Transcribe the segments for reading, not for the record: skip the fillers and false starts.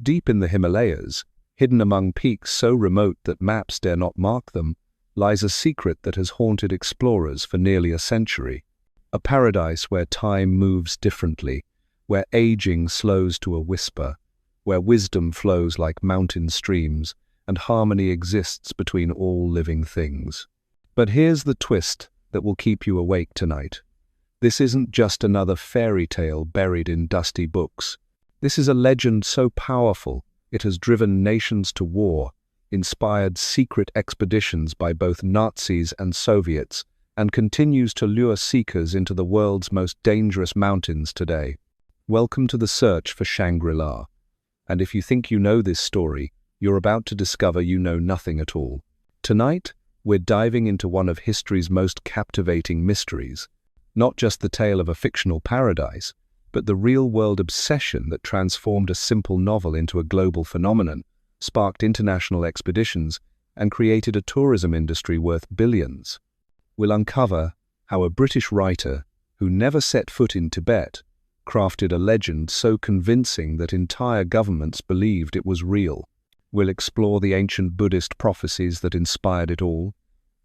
Deep in the Himalayas, hidden among peaks so remote that maps dare not mark them, lies a secret that has haunted explorers for nearly a century. A paradise where time moves differently, where aging slows to a whisper, where wisdom flows like mountain streams, and harmony exists between all living things. But here's the twist that will keep you awake tonight. This isn't just another fairy tale buried in dusty books. This is a legend so powerful it has driven nations to war, inspired secret expeditions by both Nazis and Soviets, and continues to lure seekers into the world's most dangerous mountains today. Welcome to the search for Shangri-La. And if you think you know this story, you're about to discover you know nothing at all. Tonight, we're diving into one of history's most captivating mysteries. Not just the tale of a fictional paradise, but the real-world obsession that transformed a simple novel into a global phenomenon, sparked international expeditions, and created a tourism industry worth billions. We'll uncover how a British writer, who never set foot in Tibet, crafted a legend so convincing that entire governments believed it was real. We'll explore the ancient Buddhist prophecies that inspired it all,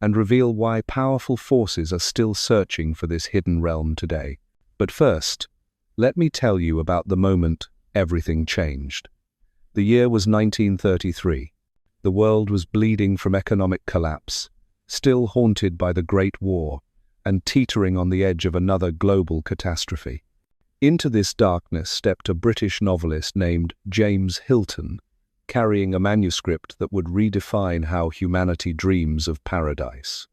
and reveal why powerful forces are still searching for this hidden realm today. But first, let me tell you about the moment everything changed. The year was 1933. The world was bleeding from economic collapse, still haunted by the Great War, and teetering on the edge of another global catastrophe. Into this darkness stepped a British novelist named James Hilton, carrying a manuscript that would redefine how humanity dreams of paradise.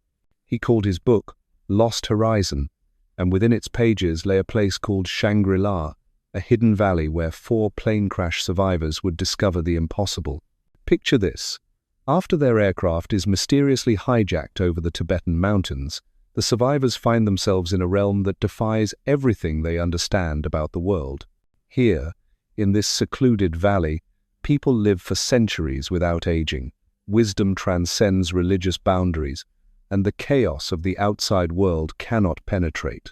He called his book Lost Horizon, and within its pages lay a place called Shangri-La, a hidden valley where 4 plane crash survivors would discover the impossible. Picture this. After their aircraft is mysteriously hijacked over the Tibetan mountains, the survivors find themselves in a realm that defies everything they understand about the world. Here, in this secluded valley, people live for centuries without aging. Wisdom transcends religious boundaries, and the chaos of the outside world cannot penetrate.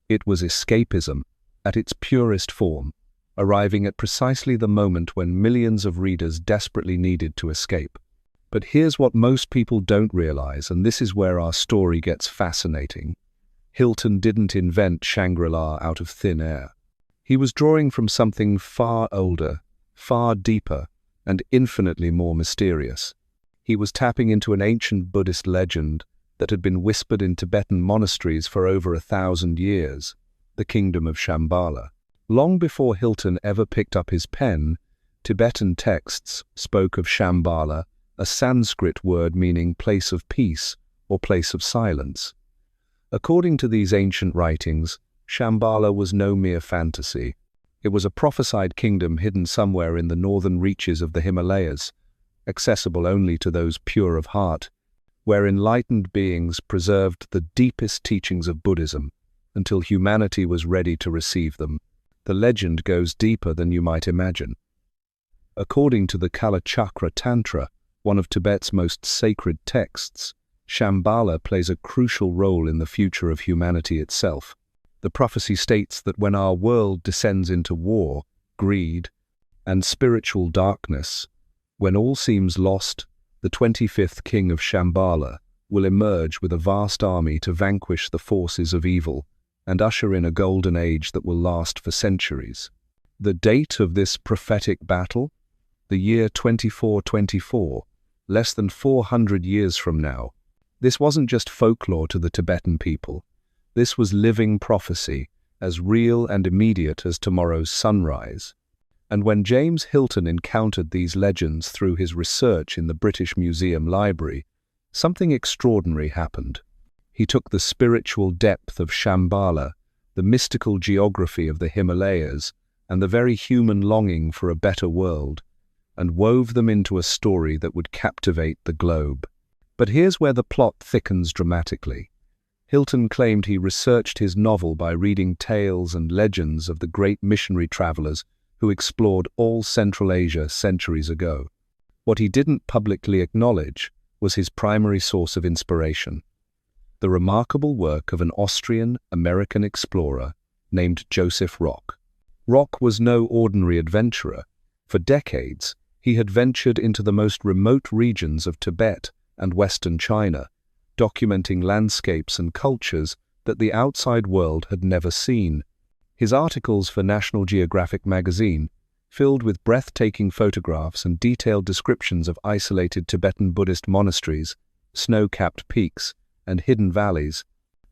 It was escapism, at its purest form, arriving at precisely the moment when millions of readers desperately needed to escape. But here's what most people don't realize, and this is where our story gets fascinating. Hilton didn't invent Shangri-La out of thin air. He was drawing from something far older, far deeper, and infinitely more mysterious. He was tapping into an ancient Buddhist legend that had been whispered in Tibetan monasteries for over 1,000 years, the kingdom of Shambhala. Long before Hilton ever picked up his pen, Tibetan texts spoke of Shambhala, a Sanskrit word meaning place of peace or place of silence. According to these ancient writings, Shambhala was no mere fantasy. It was a prophesied kingdom hidden somewhere in the northern reaches of the Himalayas, accessible only to those pure of heart, where enlightened beings preserved the deepest teachings of Buddhism until humanity was ready to receive them. The legend goes deeper than you might imagine. According to the Kalachakra Tantra, one of Tibet's most sacred texts, Shambhala plays a crucial role in the future of humanity itself. The prophecy states that when our world descends into war, greed, and spiritual darkness, when all seems lost, the 25th king of Shambhala will emerge with a vast army to vanquish the forces of evil and usher in a golden age that will last for centuries. The date of this prophetic battle? The year 2424, less than 400 years from now. This wasn't just folklore to the Tibetan people. This was living prophecy, as real and immediate as tomorrow's sunrise. And when James Hilton encountered these legends through his research in the British Museum Library, something extraordinary happened. He took the spiritual depth of Shambhala, the mystical geography of the Himalayas, and the very human longing for a better world, and wove them into a story that would captivate the globe. But here's where the plot thickens dramatically. Hilton claimed he researched his novel by reading tales and legends of the great missionary travelers who explored all Central Asia centuries ago. What he didn't publicly acknowledge was his primary source of inspiration, the remarkable work of an Austrian-American explorer named Joseph Rock. Rock was no ordinary adventurer. For decades, he had ventured into the most remote regions of Tibet and Western China, documenting landscapes and cultures that the outside world had never seen. His articles for National Geographic magazine, filled with breathtaking photographs and detailed descriptions of isolated Tibetan Buddhist monasteries, snow-capped peaks, and hidden valleys,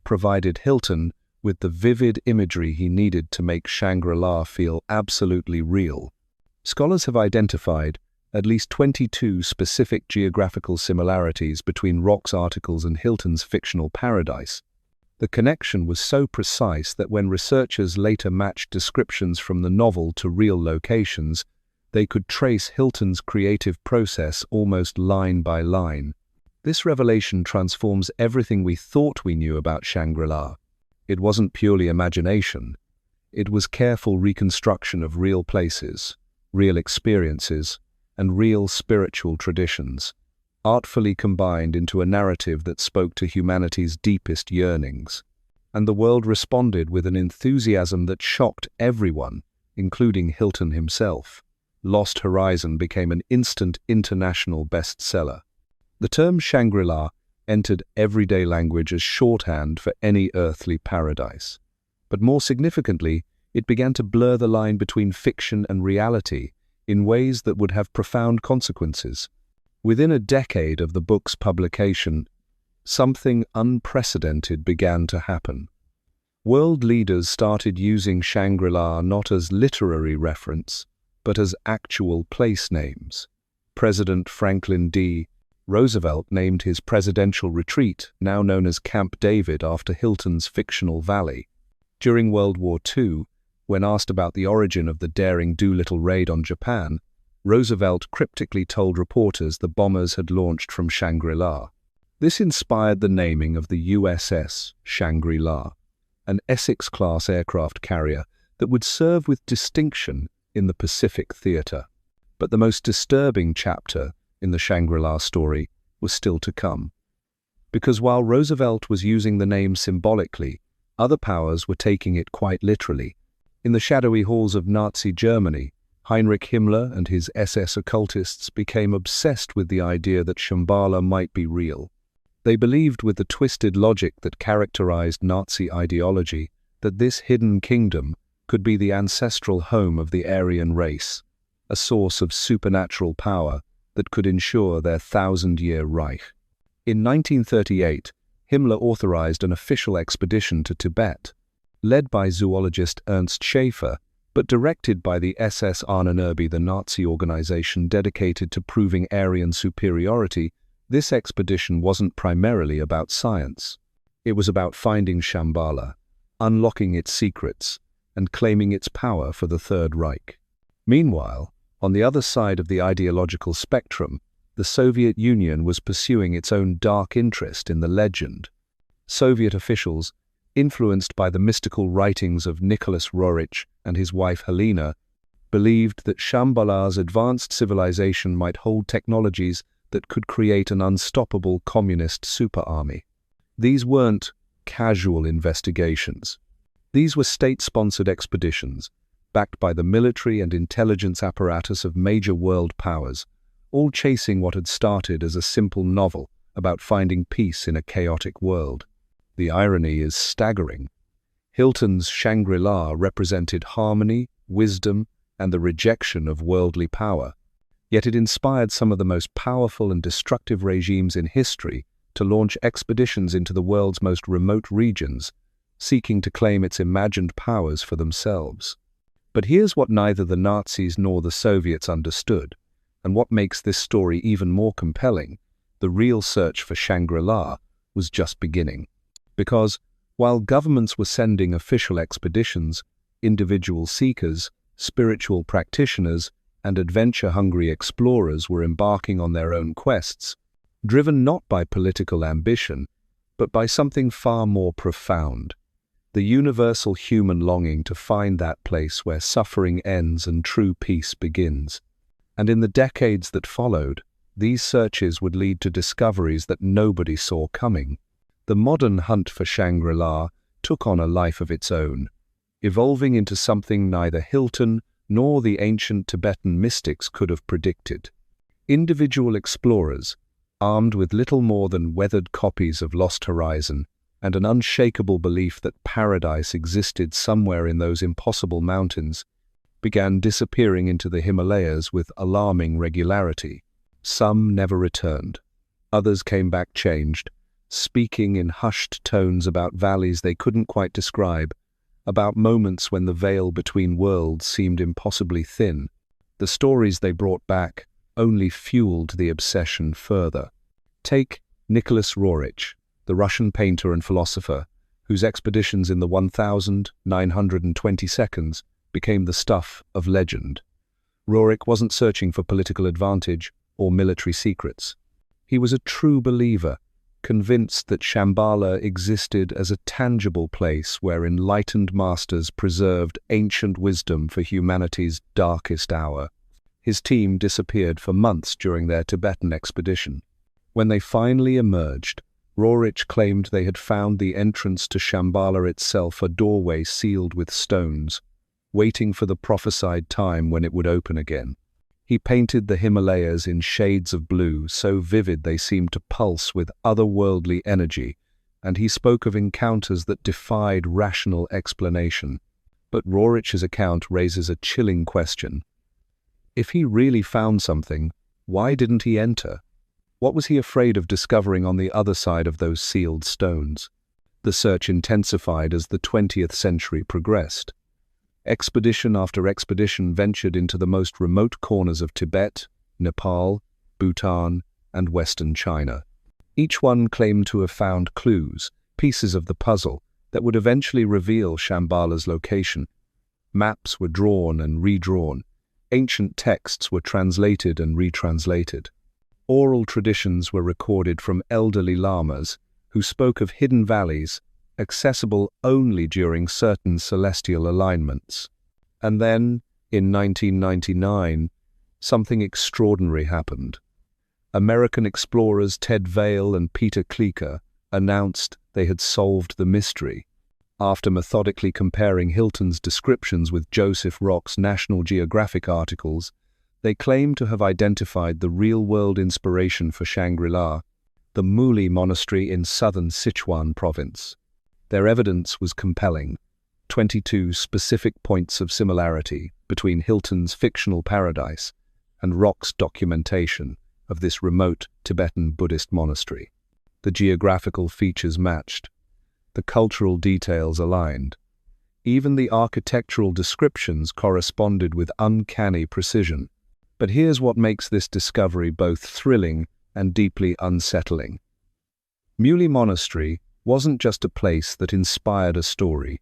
provided Hilton with the vivid imagery he needed to make Shangri-La feel absolutely real. Scholars have identified at least 22 specific geographical similarities between Rock's articles and Hilton's fictional paradise. The connection was so precise that when researchers later matched descriptions from the novel to real locations, they could trace Hilton's creative process almost line by line. This revelation transforms everything we thought we knew about Shangri-La. It wasn't purely imagination. It was careful reconstruction of real places, real experiences, and real spiritual traditions, artfully combined into a narrative that spoke to humanity's deepest yearnings. And the world responded with an enthusiasm that shocked everyone, including Hilton himself. Lost Horizon became an instant international bestseller. The term Shangri-La entered everyday language as shorthand for any earthly paradise. But more significantly, it began to blur the line between fiction and reality in ways that would have profound consequences. Within a decade of the book's publication, something unprecedented began to happen. World leaders started using Shangri-La not as literary reference, but as actual place names. President Franklin D. Roosevelt named his presidential retreat, now known as Camp David, after Hilton's fictional valley. During World War II, when asked about the origin of the daring Doolittle raid on Japan, Roosevelt cryptically told reporters the bombers had launched from Shangri-La. This inspired the naming of the USS Shangri-La, an Essex-class aircraft carrier that would serve with distinction in the Pacific theater. But the most disturbing chapter in the Shangri-La story was still to come. Because while Roosevelt was using the name symbolically, other powers were taking it quite literally. In the shadowy halls of Nazi Germany, Heinrich Himmler and his SS occultists became obsessed with the idea that Shambhala might be real. They believed, with the twisted logic that characterized Nazi ideology, that this hidden kingdom could be the ancestral home of the Aryan race, a source of supernatural power that could ensure their 1,000-year Reich. In 1938, Himmler authorized an official expedition to Tibet, led by zoologist Ernst Schaefer, but directed by the SS Ahnenerbe, the Nazi organization dedicated to proving Aryan superiority. This expedition wasn't primarily about science. It was about finding Shambhala, unlocking its secrets, and claiming its power for the Third Reich. Meanwhile, on the other side of the ideological spectrum, the Soviet Union was pursuing its own dark interest in the legend. Soviet officials, influenced by the mystical writings of Nicholas Roerich and his wife Helena, believed that Shambhala's advanced civilization might hold technologies that could create an unstoppable communist superarmy. These weren't casual investigations. These were state-sponsored expeditions, backed by the military and intelligence apparatus of major world powers, all chasing what had started as a simple novel about finding peace in a chaotic world. The irony is staggering. Hilton's Shangri-La represented harmony, wisdom, and the rejection of worldly power, yet it inspired some of the most powerful and destructive regimes in history to launch expeditions into the world's most remote regions, seeking to claim its imagined powers for themselves. But here's what neither the Nazis nor the Soviets understood, and what makes this story even more compelling: the real search for Shangri-La was just beginning. Because, while governments were sending official expeditions, individual seekers, spiritual practitioners, and adventure-hungry explorers were embarking on their own quests, driven not by political ambition, but by something far more profound: the universal human longing to find that place where suffering ends and true peace begins. And in the decades that followed, these searches would lead to discoveries that nobody saw coming. The modern hunt for Shangri-La took on a life of its own, evolving into something neither Hilton nor the ancient Tibetan mystics could have predicted. Individual explorers, armed with little more than weathered copies of Lost Horizon and an unshakable belief that paradise existed somewhere in those impossible mountains, began disappearing into the Himalayas with alarming regularity. Some never returned. Others came back changed, speaking in hushed tones about valleys they couldn't quite describe, about moments when the veil between worlds seemed impossibly thin. The stories they brought back only fueled the obsession further. Take Nicholas Roerich, the Russian painter and philosopher, whose expeditions in the 1920 seconds became the stuff of legend. Roerich wasn't searching for political advantage or military secrets. He was a true believer, convinced that Shambhala existed as a tangible place where enlightened masters preserved ancient wisdom for humanity's darkest hour. His team disappeared for months during their Tibetan expedition. When they finally emerged, Roerich claimed they had found the entrance to Shambhala itself, a doorway sealed with stones, waiting for the prophesied time when it would open again. He painted the Himalayas in shades of blue, so vivid they seemed to pulse with otherworldly energy, and he spoke of encounters that defied rational explanation. But Roerich's account raises a chilling question. If he really found something, why didn't he enter? What was he afraid of discovering on the other side of those sealed stones? The search intensified as the 20th century progressed. Expedition after expedition ventured into the most remote corners of Tibet, Nepal, Bhutan, and Western China. Each one claimed to have found clues, pieces of the puzzle, that would eventually reveal Shambhala's location. Maps were drawn and redrawn. Ancient texts were translated and retranslated. Oral traditions were recorded from elderly lamas who spoke of hidden valleys, accessible only during certain celestial alignments. And then, in 1999, something extraordinary happened. American explorers Ted Vail and Peter Kleeker announced they had solved the mystery. After methodically comparing Hilton's descriptions with Joseph Rock's National Geographic articles, they claimed to have identified the real-world inspiration for Shangri-La, the Muli Monastery in southern Sichuan province. Their evidence was compelling. 22 specific points of similarity between Hilton's fictional paradise and Rock's documentation of this remote Tibetan Buddhist monastery. The geographical features matched. The cultural details aligned. Even the architectural descriptions corresponded with uncanny precision. But here's what makes this discovery both thrilling and deeply unsettling. Muli Monastery wasn't just a place that inspired a story.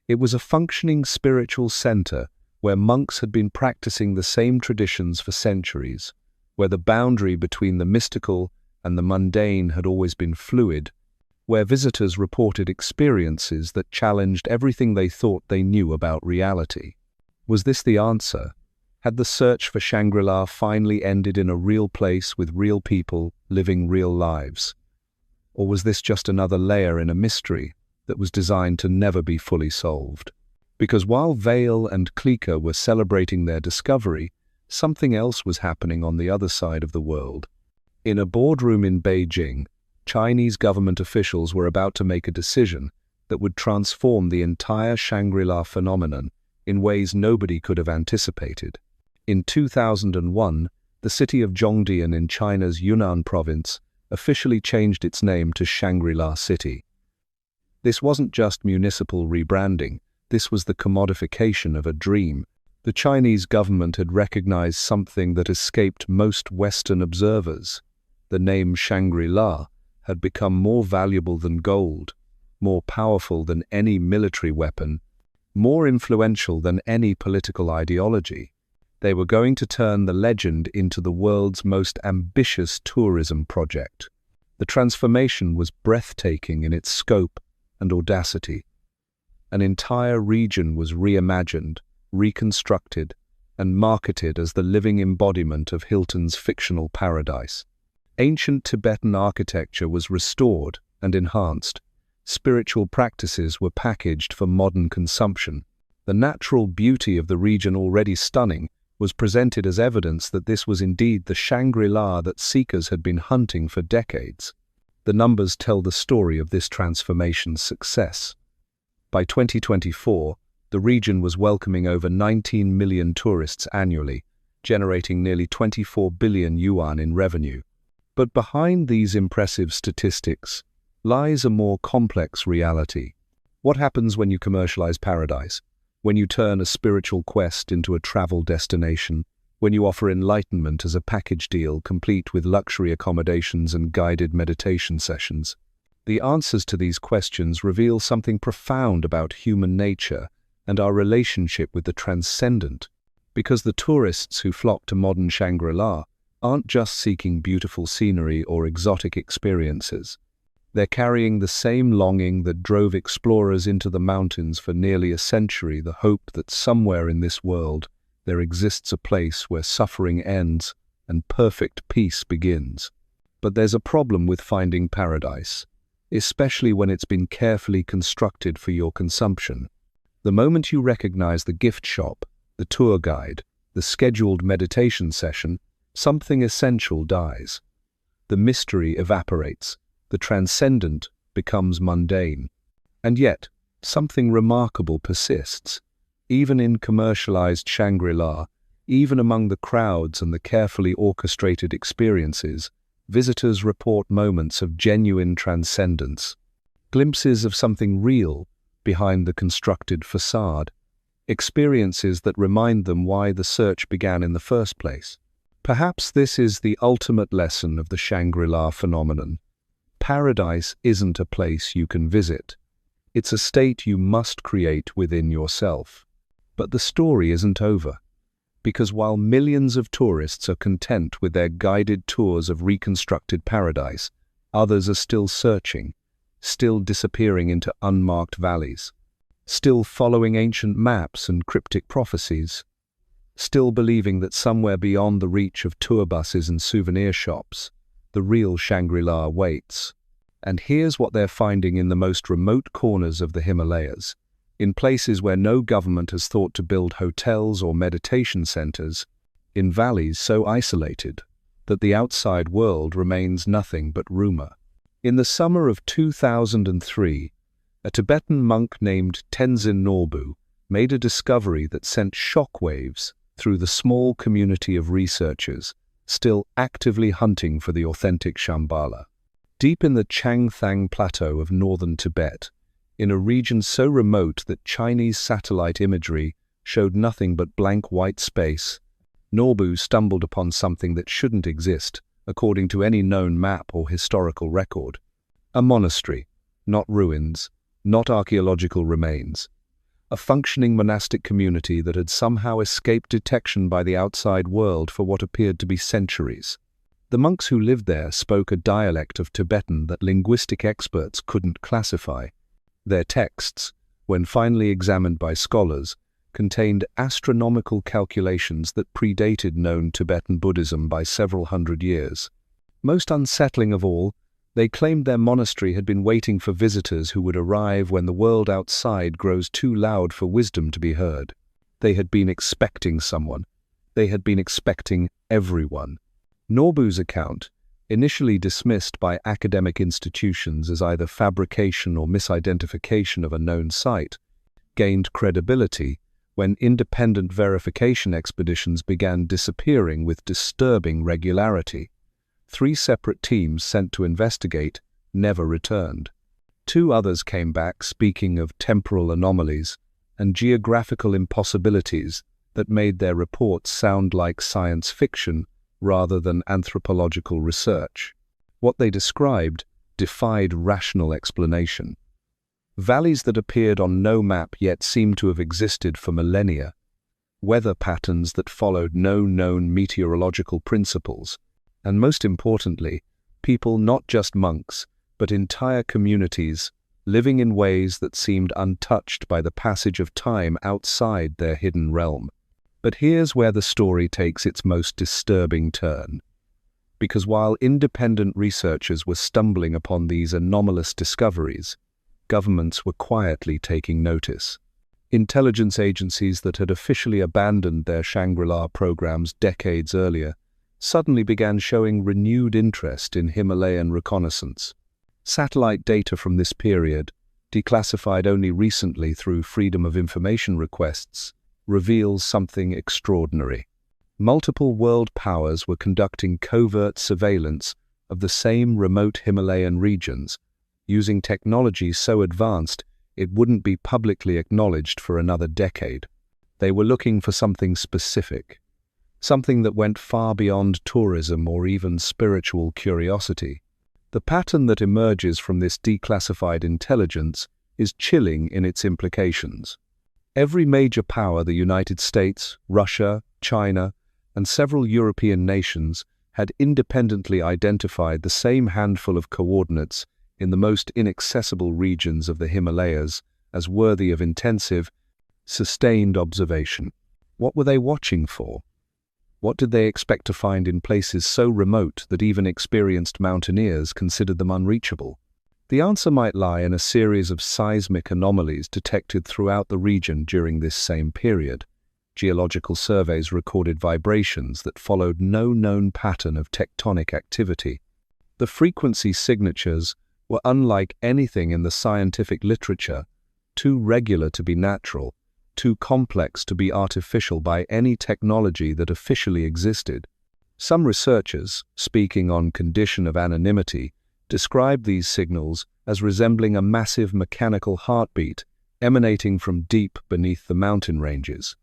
It was a functioning spiritual center where monks had been practicing the same traditions for centuries, where the boundary between the mystical and the mundane had always been fluid, where visitors reported experiences that challenged everything they thought they knew about reality. Was this the answer? Had the search for Shangri-La finally ended in a real place with real people living real lives? Or was this just another layer in a mystery that was designed to never be fully solved? Because while Vail and Kleeker were celebrating their discovery, something else was happening on the other side of the world. In a boardroom in Beijing, Chinese government officials were about to make a decision that would transform the entire Shangri-La phenomenon in ways nobody could have anticipated. In 2001, the city of Zhongdian in China's Yunnan province officially changed its name to Shangri-La City. This wasn't just municipal rebranding, this was the commodification of a dream. The Chinese government had recognized something that escaped most Western observers. The name Shangri-La had become more valuable than gold, more powerful than any military weapon, more influential than any political ideology. They were going to turn the legend into the world's most ambitious tourism project. The transformation was breathtaking in its scope and audacity. An entire region was reimagined, reconstructed, and marketed as the living embodiment of Hilton's fictional paradise. Ancient Tibetan architecture was restored and enhanced. Spiritual practices were packaged for modern consumption. The natural beauty of the region, already stunning, was presented as evidence that this was indeed the Shangri-La that seekers had been hunting for decades. The numbers tell the story of this transformation's success. By 2024, the region was welcoming over 19 million tourists annually, generating nearly 24 billion yuan in revenue. But behind these impressive statistics lies a more complex reality. What happens when you commercialize paradise? When you turn a spiritual quest into a travel destination? When you offer enlightenment as a package deal complete with luxury accommodations and guided meditation sessions? The answers to these questions reveal something profound about human nature and our relationship with the transcendent. Because the tourists who flock to modern Shangri-La aren't just seeking beautiful scenery or exotic experiences. They're carrying the same longing that drove explorers into the mountains for nearly a century, the hope that somewhere in this world there exists a place where suffering ends and perfect peace begins. But there's a problem with finding paradise, especially when it's been carefully constructed for your consumption. The moment you recognize the gift shop, the tour guide, the scheduled meditation session, something essential dies. The mystery evaporates. The transcendent becomes mundane. And yet, something remarkable persists. Even in commercialized Shangri-La, even among the crowds and the carefully orchestrated experiences, visitors report moments of genuine transcendence, glimpses of something real behind the constructed facade, experiences that remind them why the search began in the first place. Perhaps this is the ultimate lesson of the Shangri-La phenomenon. Paradise isn't a place you can visit. It's a state you must create within yourself. But the story isn't over. Because while millions of tourists are content with their guided tours of reconstructed paradise, others are still searching, still disappearing into unmarked valleys, still following ancient maps and cryptic prophecies, still believing that somewhere beyond the reach of tour buses and souvenir shops, the real Shangri-La waits. And here's what they're finding in the most remote corners of the Himalayas, in places where no government has thought to build hotels or meditation centers, in valleys so isolated that the outside world remains nothing but rumor. In the summer of 2003, a Tibetan monk named Tenzin Norbu made a discovery that sent shockwaves through the small community of researchers still actively hunting for the authentic Shambhala. Deep in the Changthang Plateau of northern Tibet, in a region so remote that Chinese satellite imagery showed nothing but blank white space, Norbu stumbled upon something that shouldn't exist, according to any known map or historical record. A monastery, not ruins, not archaeological remains. A functioning monastic community that had somehow escaped detection by the outside world for what appeared to be centuries. The monks who lived there spoke a dialect of Tibetan that linguistic experts couldn't classify. Their texts, when finally examined by scholars, contained astronomical calculations that predated known Tibetan Buddhism by several hundred years. Most unsettling of all, they claimed their monastery had been waiting for visitors who would arrive when the world outside grows too loud for wisdom to be heard. They had been expecting someone. They had been expecting everyone. Norbu's account, initially dismissed by academic institutions as either fabrication or misidentification of a known site, gained credibility when independent verification expeditions began disappearing with disturbing regularity. 3 separate teams sent to investigate never returned. 2 others came back speaking of temporal anomalies and geographical impossibilities that made their reports sound like science fiction rather than anthropological research. What they described defied rational explanation. Valleys that appeared on no map yet seemed to have existed for millennia. Weather patterns that followed no known meteorological principles. And most importantly, people, not just monks, but entire communities, living in ways that seemed untouched by the passage of time outside their hidden realm. But here's where the story takes its most disturbing turn. Because while independent researchers were stumbling upon these anomalous discoveries, governments were quietly taking notice. Intelligence agencies that had officially abandoned their Shangri-La programs decades earlier suddenly began showing renewed interest in Himalayan reconnaissance. Satellite data from this period, declassified only recently through Freedom of Information requests, reveals something extraordinary. Multiple world powers were conducting covert surveillance of the same remote Himalayan regions, using technology so advanced it wouldn't be publicly acknowledged for another decade. They were looking for something specific, something that went far beyond tourism or even spiritual curiosity. The pattern that emerges from this declassified intelligence is chilling in its implications. Every major power, the United States, Russia, China, and several European nations, had independently identified the same handful of coordinates in the most inaccessible regions of the Himalayas as worthy of intensive, sustained observation. What were they watching for? What did they expect to find in places so remote that even experienced mountaineers considered them unreachable? The answer might lie in a series of seismic anomalies detected throughout the region during this same period. Geological surveys recorded vibrations that followed no known pattern of tectonic activity. The frequency signatures were unlike anything in the scientific literature, too regular to be natural, too complex to be artificial by any technology that officially existed. Some researchers, speaking on condition of anonymity, described these signals as resembling a massive mechanical heartbeat emanating from deep beneath the mountain ranges.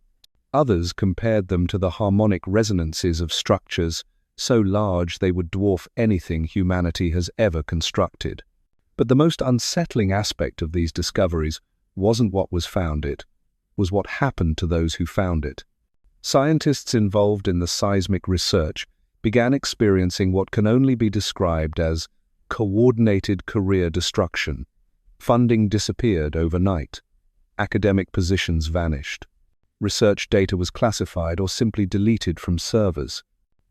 Others compared them to the harmonic resonances of structures so large they would dwarf anything humanity has ever constructed. But the most unsettling aspect of these discoveries wasn't what was found, it was what happened to those who found it. Scientists involved in the seismic research began experiencing what can only be described as coordinated career destruction. Funding disappeared overnight. Academic positions vanished. Research data was classified or simply deleted from servers.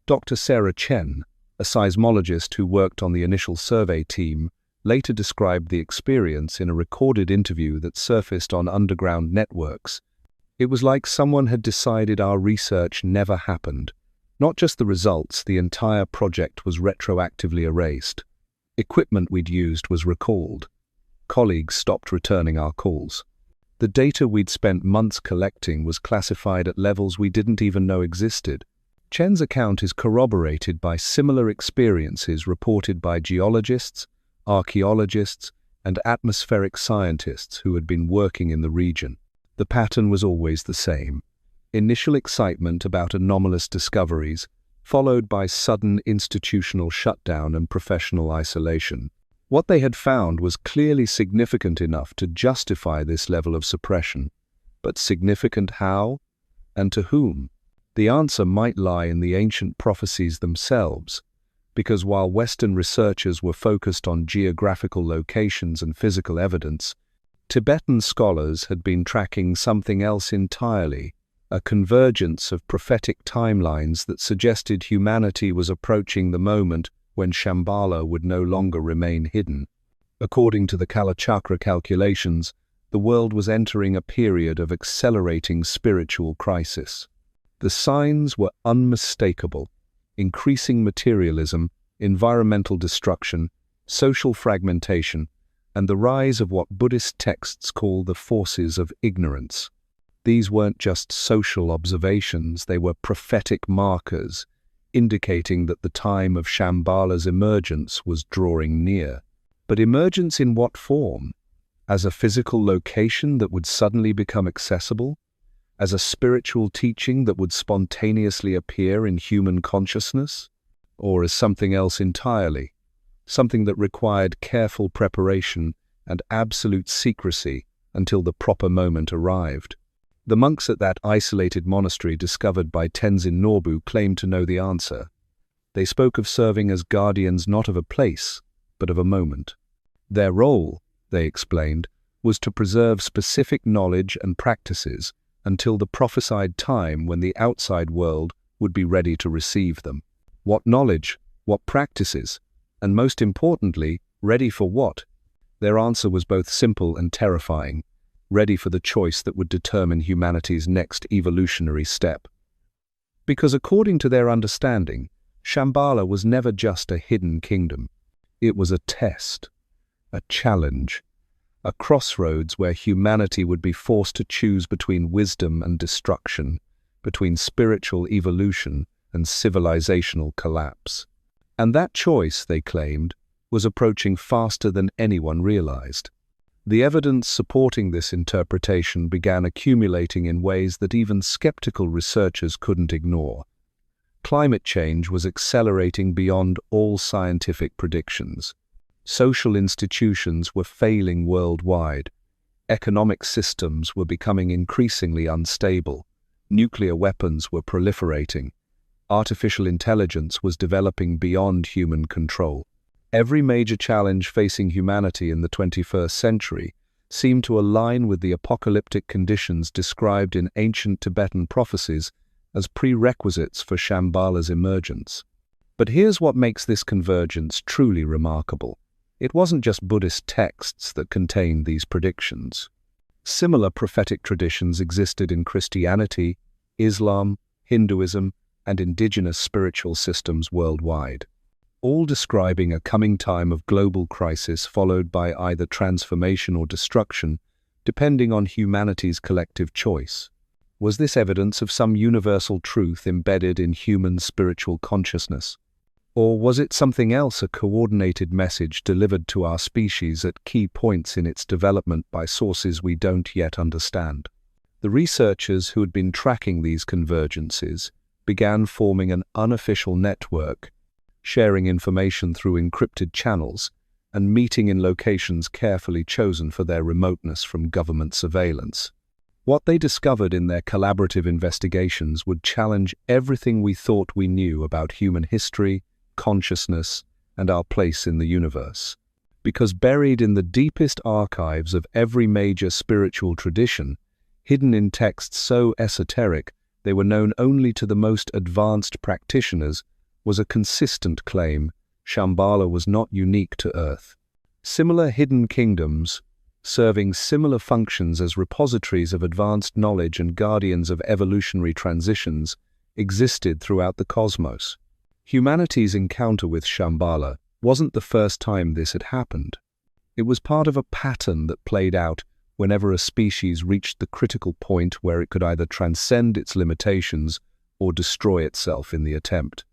Dr. Sarah Chen, a seismologist who worked on the initial survey team, later described the experience in a recorded interview that surfaced on underground networks. It was like someone had decided our research never happened. Not just the results, the entire project was retroactively erased. Equipment we'd used was recalled. Colleagues stopped returning our calls. The data we'd spent months collecting was classified at levels we didn't even know existed. Chen's account is corroborated by similar experiences reported by geologists, archaeologists, and atmospheric scientists who had been working in the region. The pattern was always the same. Initial excitement about anomalous discoveries, followed by sudden institutional shutdown and professional isolation. What they had found was clearly significant enough to justify this level of suppression. But significant how? And to whom? The answer might lie in the ancient prophecies themselves, because while Western researchers were focused on geographical locations and physical evidence, Tibetan scholars had been tracking something else entirely, a convergence of prophetic timelines that suggested humanity was approaching the moment when Shambhala would no longer remain hidden. According to the Kalachakra calculations, the world was entering a period of accelerating spiritual crisis. The signs were unmistakable: increasing materialism, environmental destruction, social fragmentation, and the rise of what Buddhist texts call the forces of ignorance. These weren't just social observations, they were prophetic markers, indicating that the time of Shambhala's emergence was drawing near. But emergence in what form? As a physical location that would suddenly become accessible? As a spiritual teaching that would spontaneously appear in human consciousness? Or as something else entirely? Something that required careful preparation and absolute secrecy until the proper moment arrived. The monks at that isolated monastery discovered by Tenzin Norbu claimed to know the answer. They spoke of serving as guardians not of a place, but of a moment. Their role, they explained, was to preserve specific knowledge and practices until the prophesied time when the outside world would be ready to receive them. What knowledge? What practices? And most importantly, ready for what? Their answer was both simple and terrifying: ready for the choice that would determine humanity's next evolutionary step. Because according to their understanding, Shambhala was never just a hidden kingdom. It was a test, a challenge, a crossroads where humanity would be forced to choose between wisdom and destruction, between spiritual evolution and civilizational collapse. And that choice, they claimed, was approaching faster than anyone realized. The evidence supporting this interpretation began accumulating in ways that even skeptical researchers couldn't ignore. Climate change was accelerating beyond all scientific predictions. Social institutions were failing worldwide. Economic systems were becoming increasingly unstable. Nuclear weapons were proliferating. Artificial intelligence was developing beyond human control. Every major challenge facing humanity in the 21st century seemed to align with the apocalyptic conditions described in ancient Tibetan prophecies as prerequisites for Shambhala's emergence. But here's what makes this convergence truly remarkable. It wasn't just Buddhist texts that contained these predictions. Similar prophetic traditions existed in Christianity, Islam, Hinduism, and indigenous spiritual systems worldwide, all describing a coming time of global crisis followed by either transformation or destruction, depending on humanity's collective choice. Was this evidence of some universal truth embedded in human spiritual consciousness? Or was it something else, a coordinated message delivered to our species at key points in its development by sources we don't yet understand? The researchers who had been tracking these convergences began forming an unofficial network, sharing information through encrypted channels, and meeting in locations carefully chosen for their remoteness from government surveillance. What they discovered in their collaborative investigations would challenge everything we thought we knew about human history, consciousness, and our place in the universe. Because buried in the deepest archives of every major spiritual tradition, hidden in texts so esoteric they were known only to the most advanced practitioners, was a consistent claim: Shambhala was not unique to Earth. Similar hidden kingdoms, serving similar functions as repositories of advanced knowledge and guardians of evolutionary transitions, existed throughout the cosmos. Humanity's encounter with Shambhala wasn't the first time this had happened. It was part of a pattern that played out whenever a species reached the critical point where it could either transcend its limitations or destroy itself in the attempt.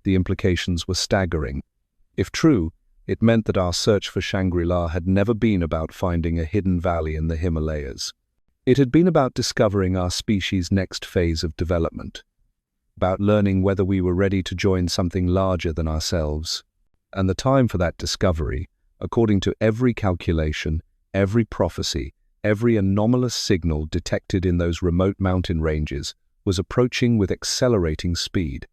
The implications were staggering. If true, it meant that our search for Shangri-La had never been about finding a hidden valley in the Himalayas. It had been about discovering our species' next phase of development, about learning whether we were ready to join something larger than ourselves. And the time for that discovery, according to every calculation, every prophecy, every anomalous signal detected in those remote mountain ranges, was approaching with accelerating speed.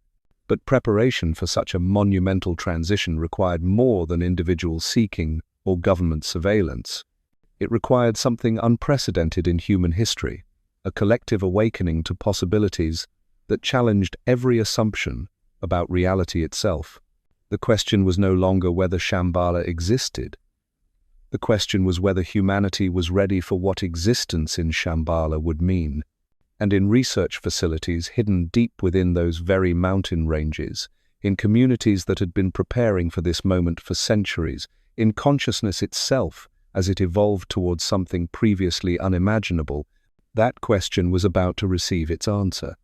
But preparation for such a monumental transition required more than individual seeking or government surveillance. It required something unprecedented in human history, a collective awakening to possibilities that challenged every assumption about reality itself. The question was no longer whether Shambhala existed. The question was whether humanity was ready for what existence in Shambhala would mean. And in research facilities hidden deep within those very mountain ranges, in communities that had been preparing for this moment for centuries, in consciousness itself as it evolved towards something previously unimaginable, that question was about to receive its answer.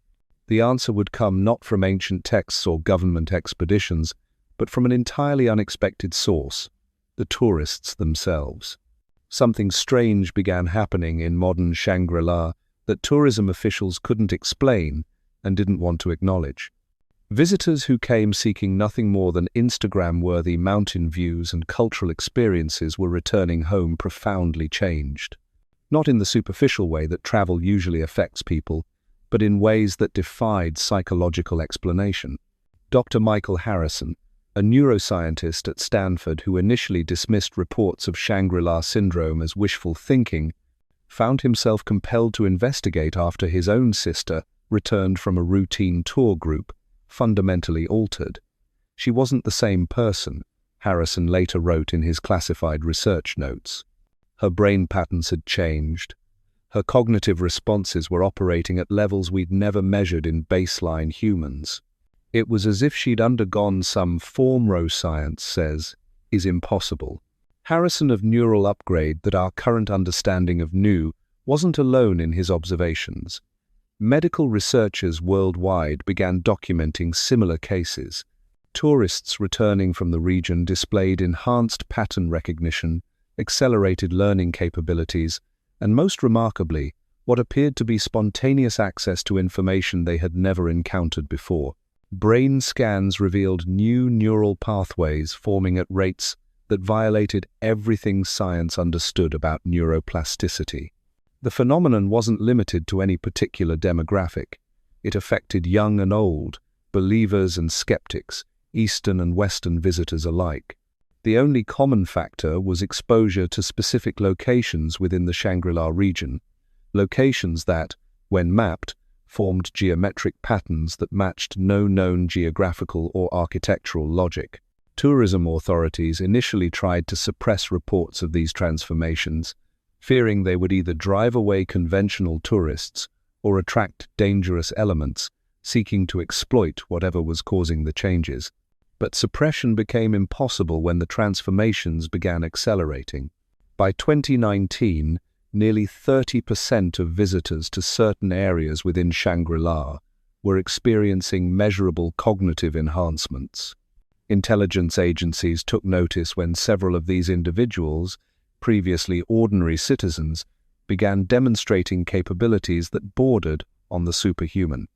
The answer would come not from ancient texts or government expeditions, but from an entirely unexpected source: the tourists themselves. Something strange began happening in modern Shangri-La that tourism officials couldn't explain and didn't want to acknowledge. Visitors who came seeking nothing more than Instagram-worthy mountain views and cultural experiences were returning home profoundly changed. Not in the superficial way that travel usually affects people, but in ways that defied psychological explanation. Dr. Michael Harrison, a neuroscientist at Stanford who initially dismissed reports of Shangri-La syndrome as wishful thinking, found himself compelled to investigate after his own sister returned from a routine tour group, fundamentally altered. She wasn't the same person, Harrison later wrote in his classified research notes. Her brain patterns had changed. Her cognitive responses were operating at levels we'd never measured in baseline humans. It was as if she'd undergone some form neuroscience says is impossible. Harrison of neural upgrade that our current understanding of new wasn't alone in his observations. Medical researchers worldwide began documenting similar cases. Tourists returning from the region displayed enhanced pattern recognition, accelerated learning capabilities, and most remarkably, what appeared to be spontaneous access to information they had never encountered before. Brain scans revealed new neural pathways forming at rates that violated everything science understood about neuroplasticity. The phenomenon wasn't limited to any particular demographic. It affected young and old, believers and skeptics, Eastern and Western visitors alike. The only common factor was exposure to specific locations within the Shangri-La region, locations that, when mapped, formed geometric patterns that matched no known geographical or architectural logic. Tourism authorities initially tried to suppress reports of these transformations, fearing they would either drive away conventional tourists or attract dangerous elements seeking to exploit whatever was causing the changes. But suppression became impossible when the transformations began accelerating. By 2019, nearly 30% of visitors to certain areas within Shangri-La were experiencing measurable cognitive enhancements. Intelligence agencies took notice when several of these individuals, previously ordinary citizens, began demonstrating capabilities that bordered on the superhuman.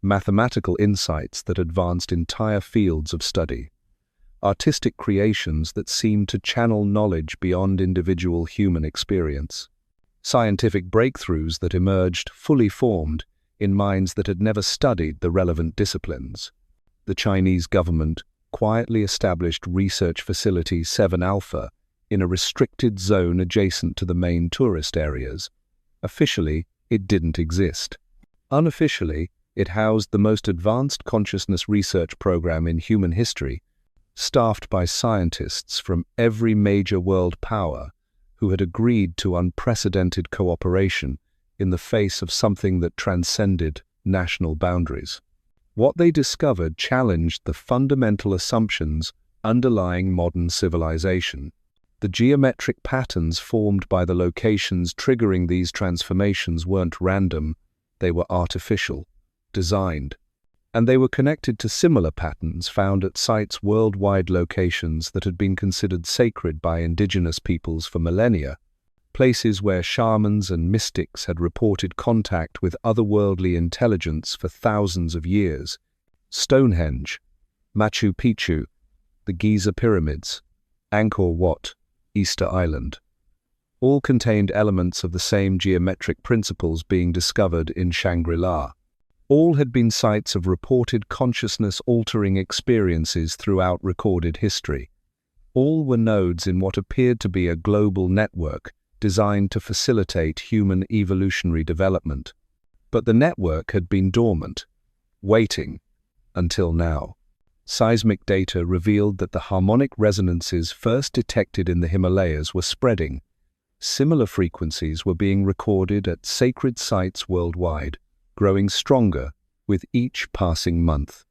Mathematical insights that advanced entire fields of study. Artistic creations that seemed to channel knowledge beyond individual human experience. Scientific breakthroughs that emerged fully formed in minds that had never studied the relevant disciplines. The Chinese government quietly established research facility 7 Alpha in a restricted zone adjacent to the main tourist areas. Officially, it didn't exist. Unofficially, it housed the most advanced consciousness research program in human history, staffed by scientists from every major world power who had agreed to unprecedented cooperation in the face of something that transcended national boundaries. What they discovered challenged the fundamental assumptions underlying modern civilization. The geometric patterns formed by the locations triggering these transformations weren't random, they were artificial, designed, and they were connected to similar patterns found at sites worldwide, locations that had been considered sacred by indigenous peoples for millennia, places where shamans and mystics had reported contact with otherworldly intelligence for thousands of years. Stonehenge, Machu Picchu, the Giza pyramids, Angkor Wat, Easter Island, all contained elements of the same geometric principles being discovered in Shangri-La. All had been sites of reported consciousness-altering experiences throughout recorded history. All were nodes in what appeared to be a global network designed to facilitate human evolutionary development. But the network had been dormant, waiting, until now. Seismic data revealed that the harmonic resonances first detected in the Himalayas were spreading. Similar frequencies were being recorded at sacred sites worldwide, growing stronger with each passing month.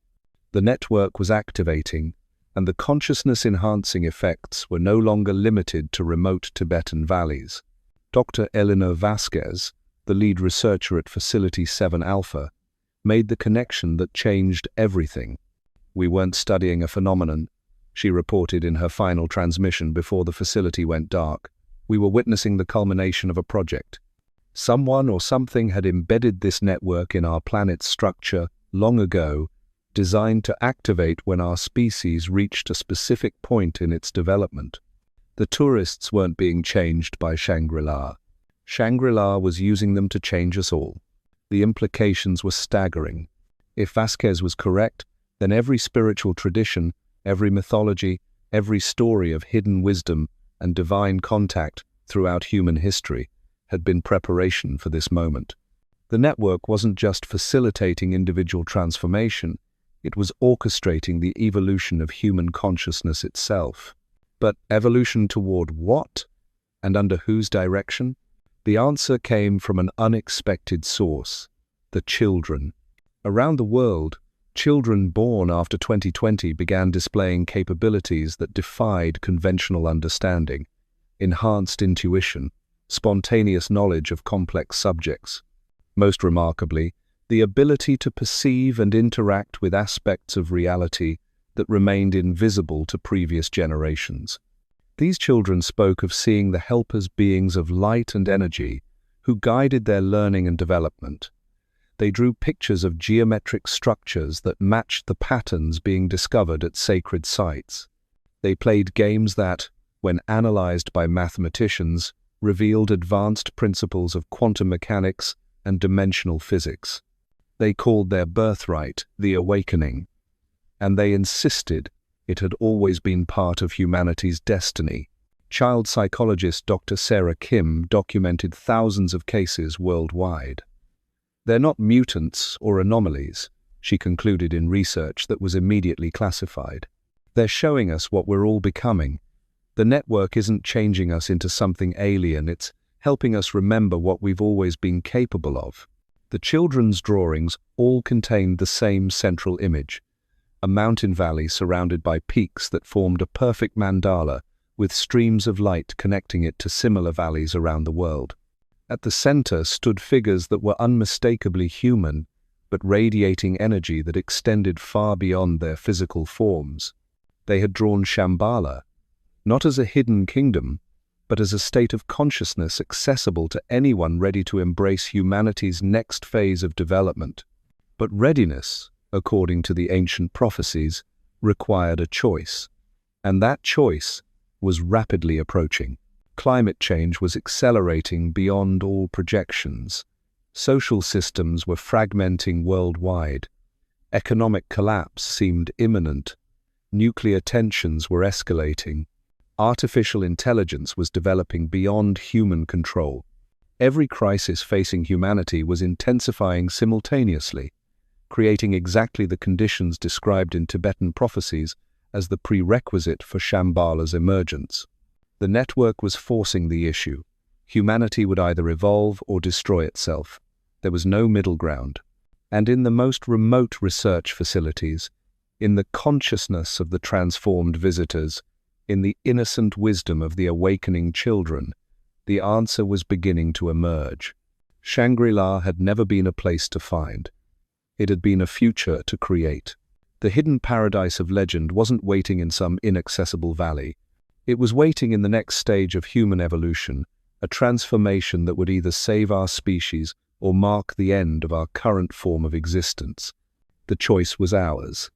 The network was activating, and the consciousness-enhancing effects were no longer limited to remote Tibetan valleys. Dr. Eleanor Vasquez, the lead researcher at Facility 7 Alpha, made the connection that changed everything. "We weren't studying a phenomenon," she reported in her final transmission before the facility went dark. "We were witnessing the culmination of a project. Someone or something had embedded this network in our planet's structure long ago, designed to activate when our species reached a specific point in its development." The tourists weren't being changed by Shangri-La. Shangri-La was using them to change us all. The implications were staggering. If Vasquez was correct, then every spiritual tradition, every mythology, every story of hidden wisdom and divine contact throughout human history had been preparation for this moment. The network wasn't just facilitating individual transformation, it was orchestrating the evolution of human consciousness itself. But evolution toward what? And under whose direction? The answer came from an unexpected source: the children. Around the world, children born after 2020 began displaying capabilities that defied conventional understanding: enhanced intuition, spontaneous knowledge of complex subjects. Most remarkably, the ability to perceive and interact with aspects of reality that remained invisible to previous generations. These children spoke of seeing the helpers beings of light and energy who guided their learning and development. They drew pictures of geometric structures that matched the patterns being discovered at sacred sites. They played games that, when analyzed by mathematicians, revealed advanced principles of quantum mechanics and dimensional physics. They called their birthright the awakening, and they insisted it had always been part of humanity's destiny. Child psychologist Dr. Sarah Kim documented thousands of cases worldwide. They're not mutants or anomalies, she concluded in research that was immediately classified. They're showing us what we're all becoming. The network isn't changing us into something alien, it's helping us remember what we've always been capable of. The children's drawings all contained the same central image: a mountain valley surrounded by peaks that formed a perfect mandala, with streams of light connecting it to similar valleys around the world. At the center stood figures that were unmistakably human, but radiating energy that extended far beyond their physical forms. They had drawn Shambhala, not as a hidden kingdom, but as a state of consciousness accessible to anyone ready to embrace humanity's next phase of development. But readiness, according to the ancient prophecies, required a choice, and that choice was rapidly approaching. Climate change was accelerating beyond all projections. Social systems were fragmenting worldwide. Economic collapse seemed imminent. Nuclear tensions were escalating. Artificial intelligence was developing beyond human control. Every crisis facing humanity was intensifying simultaneously, creating exactly the conditions described in Tibetan prophecies as the prerequisite for Shambhala's emergence. The network was forcing the issue. Humanity would either evolve or destroy itself. There was no middle ground. And in the most remote research facilities, in the consciousness of the transformed visitors, in the innocent wisdom of the awakening children, the answer was beginning to emerge. Shangri-La had never been a place to find. It had been a future to create. The hidden paradise of legend wasn't waiting in some inaccessible valley. It was waiting in the next stage of human evolution, a transformation that would either save our species or mark the end of our current form of existence. The choice was ours.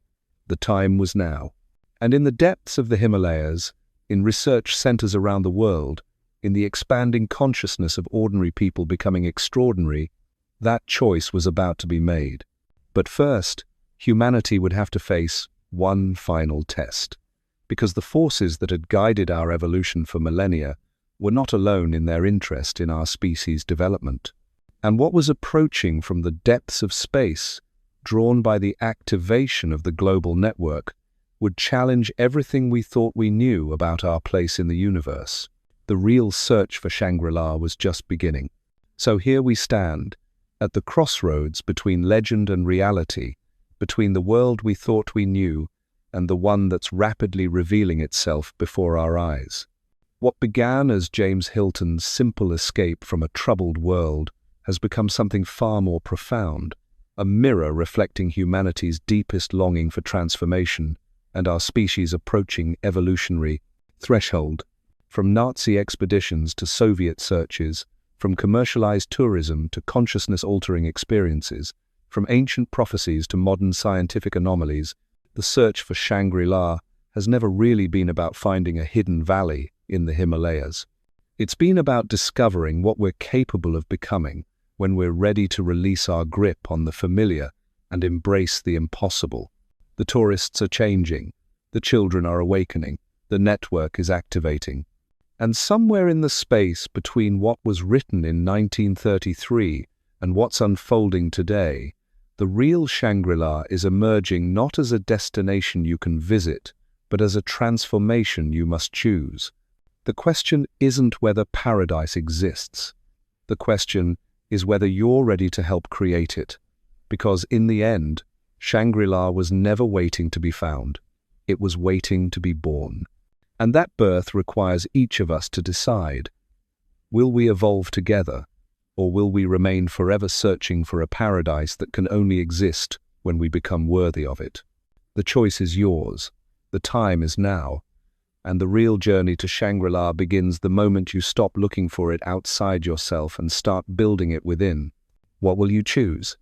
The time was now. And in the depths of the Himalayas, in research centers around the world, in the expanding consciousness of ordinary people becoming extraordinary, that choice was about to be made. But first, humanity would have to face one final test, because the forces that had guided our evolution for millennia were not alone in their interest in our species' development. And what was approaching from the depths of space, drawn by the activation of the global network, would challenge everything we thought we knew about our place in the universe. The real search for Shangri-La was just beginning. So here we stand, at the crossroads between legend and reality, between the world we thought we knew and the one that's rapidly revealing itself before our eyes. What began as James Hilton's simple escape from a troubled world has become something far more profound, a mirror reflecting humanity's deepest longing for transformation and our species' approaching evolutionary threshold. From Nazi expeditions to Soviet searches, from commercialized tourism to consciousness-altering experiences, from ancient prophecies to modern scientific anomalies, the search for Shangri-La has never really been about finding a hidden valley in the Himalayas. It's been about discovering what we're capable of becoming when we're ready to release our grip on the familiar and embrace the impossible. The tourists are changing, the children are awakening, the network is activating. And somewhere in the space between what was written in 1933 and what's unfolding today, the real Shangri-La is emerging not as a destination you can visit, but as a transformation you must choose. The question isn't whether paradise exists. The question is whether you're ready to help create it. Because in the end, Shangri-La was never waiting to be found. It was waiting to be born. And that birth requires each of us to decide. Will we evolve together, or will we remain forever searching for a paradise that can only exist when we become worthy of it? The choice is yours. The time is now. And the real journey to Shangri-La begins the moment you stop looking for it outside yourself and start building it within. What will you choose?